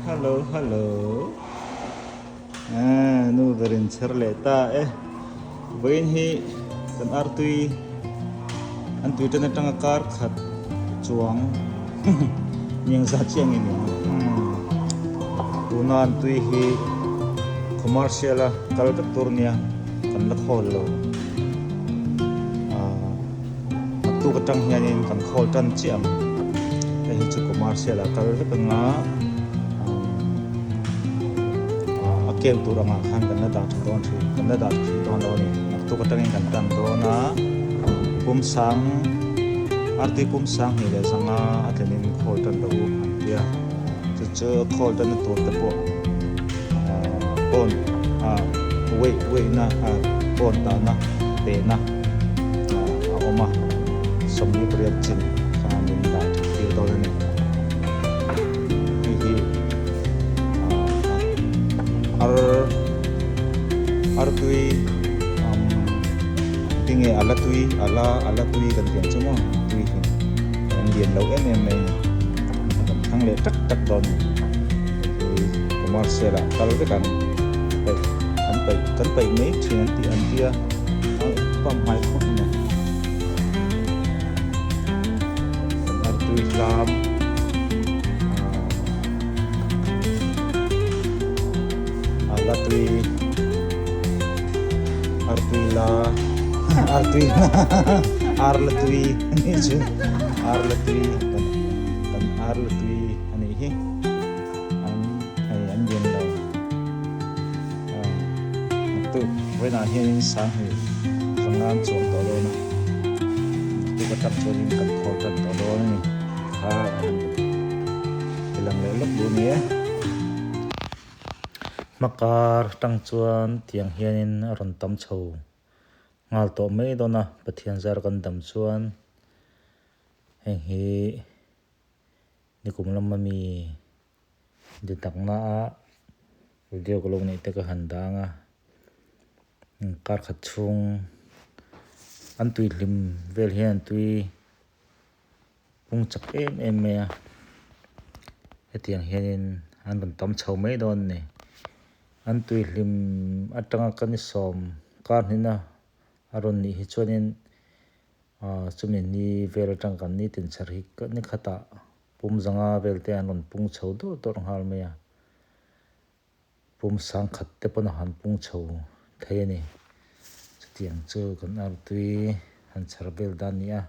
Halo, halo. Nu berin cerleta bain hi kan artui antui tan tang kar khat chuang yang za chiang ini. Tuna antui hi commercial kal turnia kan la khol lo. Tu katang hianin kan khol tan chiam. Hi chu commercial kal ka nga kêu tu rằng khăn cần nó đạt don thì cần nó đạt don đó này tu cái tăng cần tăng đó na pum sang arti pum sang thì là sang at lên khôi tan đâu kia chứ chứ khôi tan tu tập bộ on wait na on ta na te na oma somni priya chin khan min đạt kêu đó này artui tinge ala tui kan tiang chuma tui kan dian lo em kan thang le tak don commercial kal ke kan pai me thian ti an tia pam hai khot ne artui lam arlatui ini ju arlatui kan arlatui ani hi an yen lo tu when I hear sang hi sangan chom to lo na tu ka tap chorin kan khol tan to lo ni ha ilang le lok bu ni makar tang chuan tiang hianin ron tam chho ngal to mai dona pathian zar kan dam chuan heng hi nikum lam mi di takna video ko lo ni te ka handanga kar khat chung an tui lim vel hian tui pung chak em me tiang hianin an ron tam chho mai don ni an tui lim atanga kan som kar hina aron ni hi chuanin chumin ni vel atang kan ni tin char hi ni khata pum zanga velte an ron pung chho do tor hal me ya pum sang khat te pon han pung chho thai ni chutiang chu kan ar tui han char bel dan nia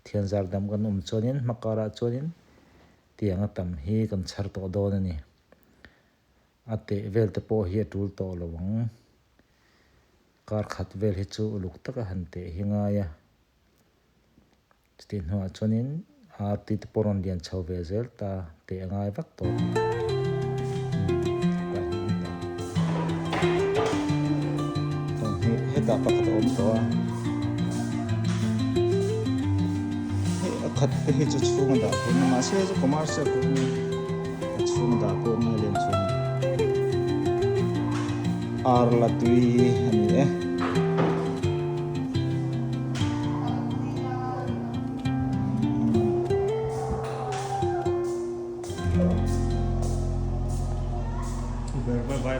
thian zar dam kan chuanin makara chuanin tiang atam hi kan char to do ni ate vel te po hi tul to lawang kar khat vel hi chu uluk taka hante hinga ya tin hoa chuanin arti te poron lian chho ve zel ta te angai vak to he ta pak to om to he khat te hi chu chung da ko ma se chu commercial ko chung da ko ma len chung arlatui ani bye bye